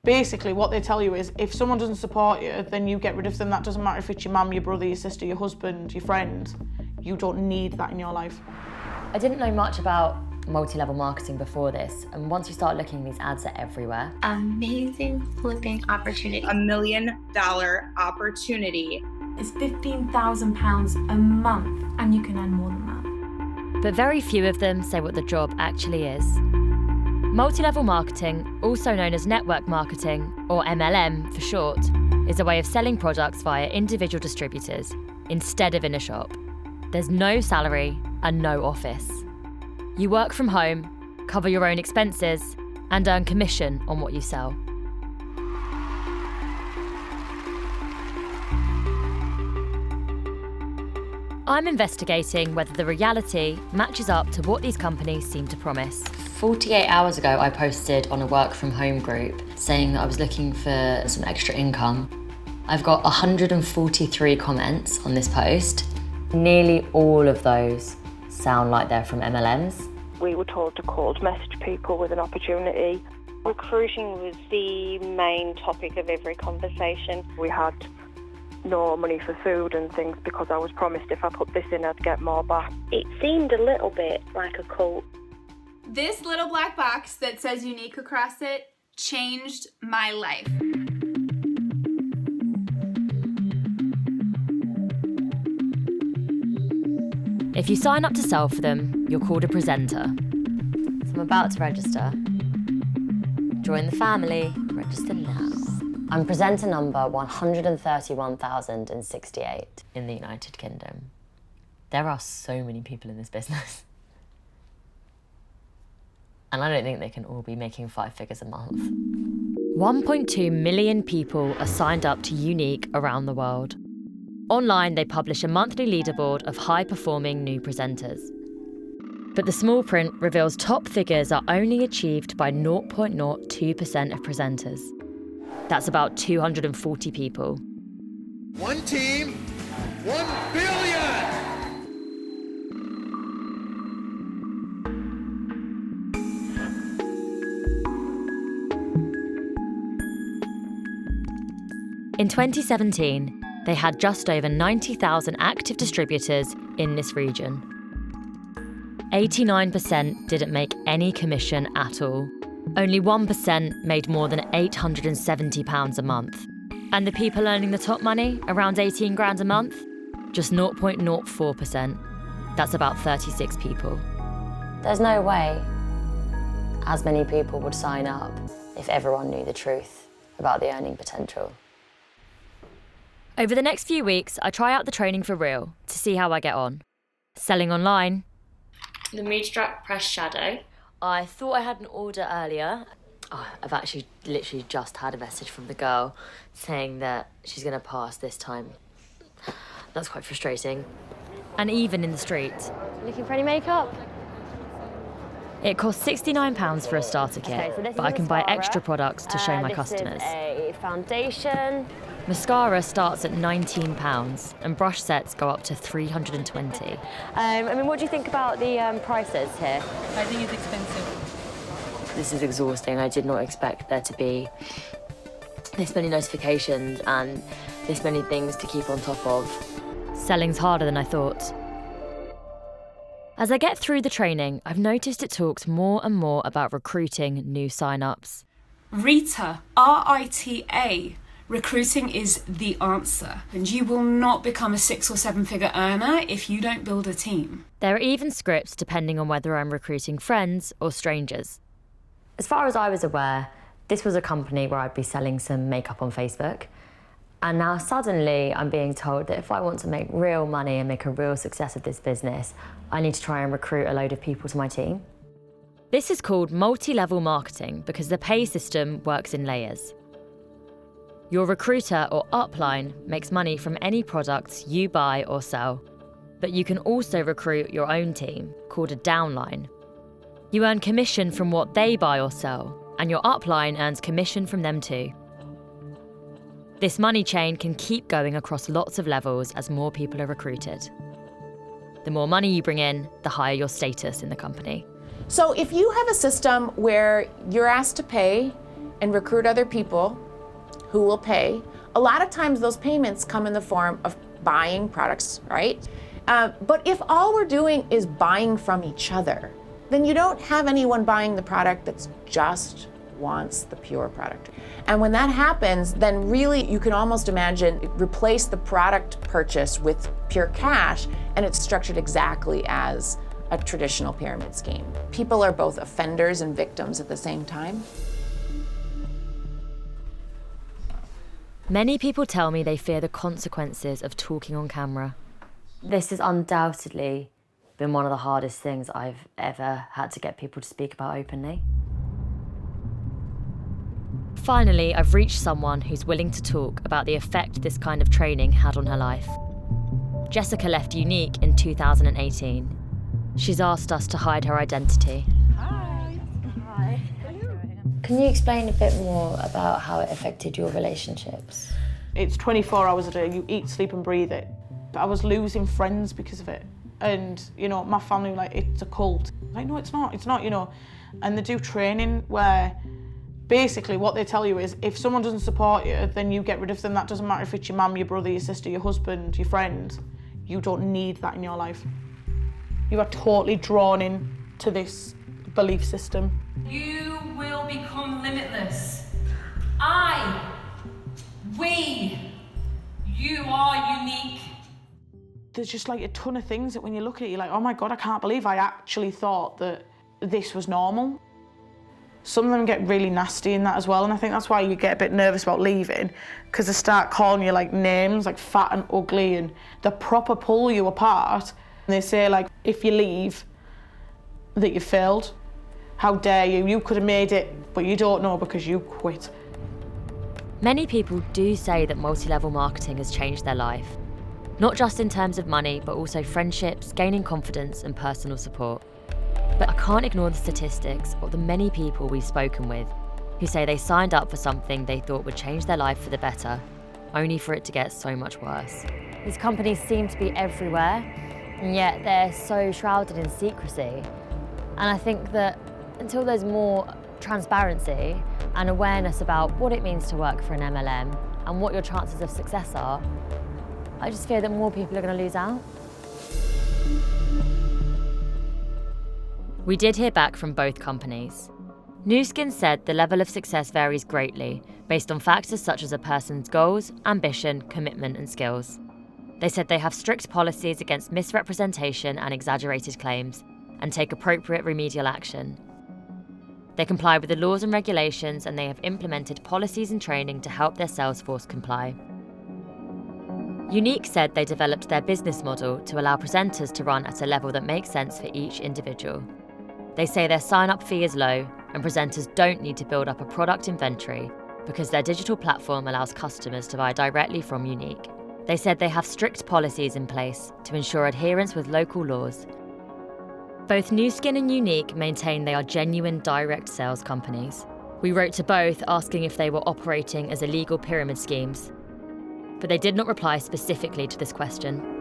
Basically, what they tell you is if someone doesn't support you, then you get rid of them. That doesn't matter if it's your mum, your brother, your sister, your husband, your friend. You don't need that in your life. I didn't know much about multi-level marketing before this, and once you start looking, these ads are everywhere. Amazing flipping opportunity. $1 million opportunity. It's £15,000 a month, and you can earn more than that. But very few of them say what the job actually is. Multi-level marketing, also known as network marketing, or MLM for short, is a way of selling products via individual distributors instead of in a shop. There's no salary and no office. You work from home, cover your own expenses, and earn commission on what you sell. I'm investigating whether the reality matches up to what these companies seem to promise. 48 hours ago, I posted on a work from home group saying that I was looking for some extra income. I've got 143 comments on this post. Nearly all of those sound like they're from MLMs. We were told to call to message people with an opportunity. Recruiting was the main topic of every conversation. We had no money for food and things because I was promised if I put this in I'd get more back. It seemed a little bit like a cult. This little black box that says unique across it changed my life. If you sign up to sell for them, you're called a presenter. So I'm about to register. Join the family, register now. I'm presenter number 131,068 in the United Kingdom. There are so many people in this business. And I don't think they can all be making 5 figures a month. 1.2 million people are signed up to Unique around the world. Online, they publish a monthly leaderboard of high-performing new presenters. But the small print reveals top figures are only achieved by 0.02% of presenters. That's about 240 people. One team, 1 billion! In 2017, they had just over 90,000 active distributors in this region. 89% didn't make any commission at all. Only 1% made more than £870 a month. And the people earning the top money, around 18 grand a month, just 0.04%. That's about 36 people. There's no way as many people would sign up if everyone knew the truth about the earning potential. Over the next few weeks, I try out the training for real to see how I get on. Selling online. The mood strap press shadow. I thought I had an order earlier. I've actually literally just had a message from the girl saying that she's going to pass this time. That's quite frustrating. And even in the street. Looking for any makeup? It costs £69 for a starter kit, but I can buy extra products to show my customers. This is a foundation. Mascara starts at £19 and brush sets go up to £320. What do you think about the prices here? I think it's expensive. This is exhausting. I did not expect there to be this many notifications and this many things to keep on top of. Selling's harder than I thought. As I get through the training, I've noticed it talks more and more about recruiting new sign-ups. RITA, R-I-T-A. Recruiting is the answer, and you will not become a 6 or 7 figure earner if you don't build a team. There are even scripts depending on whether I'm recruiting friends or strangers. As far as I was aware, this was a company where I'd be selling some makeup on Facebook. And now suddenly I'm being told that if I want to make real money and make a real success of this business, I need to try and recruit a load of people to my team. This is called multi-level marketing because the pay system works in layers. Your recruiter or upline makes money from any products you buy or sell, but you can also recruit your own team, called a downline. You earn commission from what they buy or sell, and your upline earns commission from them too. This money chain can keep going across lots of levels as more people are recruited. The more money you bring in, the higher your status in the company. So if you have a system where you're asked to pay and recruit other people who will pay. A lot of times those payments come in the form of buying products, right? But if all we're doing is buying from each other, then you don't have anyone buying the product that's just wants the pure product. And when that happens, then really you can almost imagine replace the product purchase with pure cash, and it's structured exactly as a traditional pyramid scheme. People are both offenders and victims at the same time. Many people tell me they fear the consequences of talking on camera. This has undoubtedly been one of the hardest things I've ever had to get people to speak about openly. Finally, I've reached someone who's willing to talk about the effect this kind of training had on her life. Jessica left Unique in 2018. She's asked us to hide her identity. Hi. Can you explain a bit more about how it affected your relationships? It's 24 hours a day, you eat, sleep and breathe it. But I was losing friends because of it. And, you know, my family were like, it's a cult. Like, no, it's not, you know. And they do training where basically what they tell you is if someone doesn't support you, then you get rid of them. That doesn't matter if it's your mum, your brother, your sister, your husband, your friend. You don't need that in your life. You are totally drawn in to this belief system. You will become limitless. You are unique. There's just like a ton of things that when you look at it, you're like, oh my God, I can't believe I actually thought that this was normal. Some of them get really nasty in that as well, and I think that's why you get a bit nervous about leaving, because they start calling you like names, like fat and ugly, and they proper pull you apart. And they say like, if you leave, that you failed. How dare you? You could have made it, but you don't know because you quit. Many people do say that multi-level marketing has changed their life. Not just in terms of money, but also friendships, gaining confidence and personal support. But I can't ignore the statistics of the many people we've spoken with who say they signed up for something they thought would change their life for the better, only for it to get so much worse. These companies seem to be everywhere, and yet they're so shrouded in secrecy. And I think that until there's more transparency and awareness about what it means to work for an MLM and what your chances of success are, I just fear that more people are going to lose out. We did hear back from both companies. Nu Skin said the level of success varies greatly based on factors such as a person's goals, ambition, commitment and skills. They said they have strict policies against misrepresentation and exaggerated claims and take appropriate remedial action. They comply with the laws and regulations, and they have implemented policies and training to help their sales force comply. Unique said they developed their business model to allow presenters to run at a level that makes sense for each individual. They say their sign-up fee is low, and presenters don't need to build up a product inventory because their digital platform allows customers to buy directly from Unique. They said they have strict policies in place to ensure adherence with local laws. Both Nu Skin and Unique maintain they are genuine direct sales companies. We wrote to both asking if they were operating as illegal pyramid schemes, but they did not reply specifically to this question.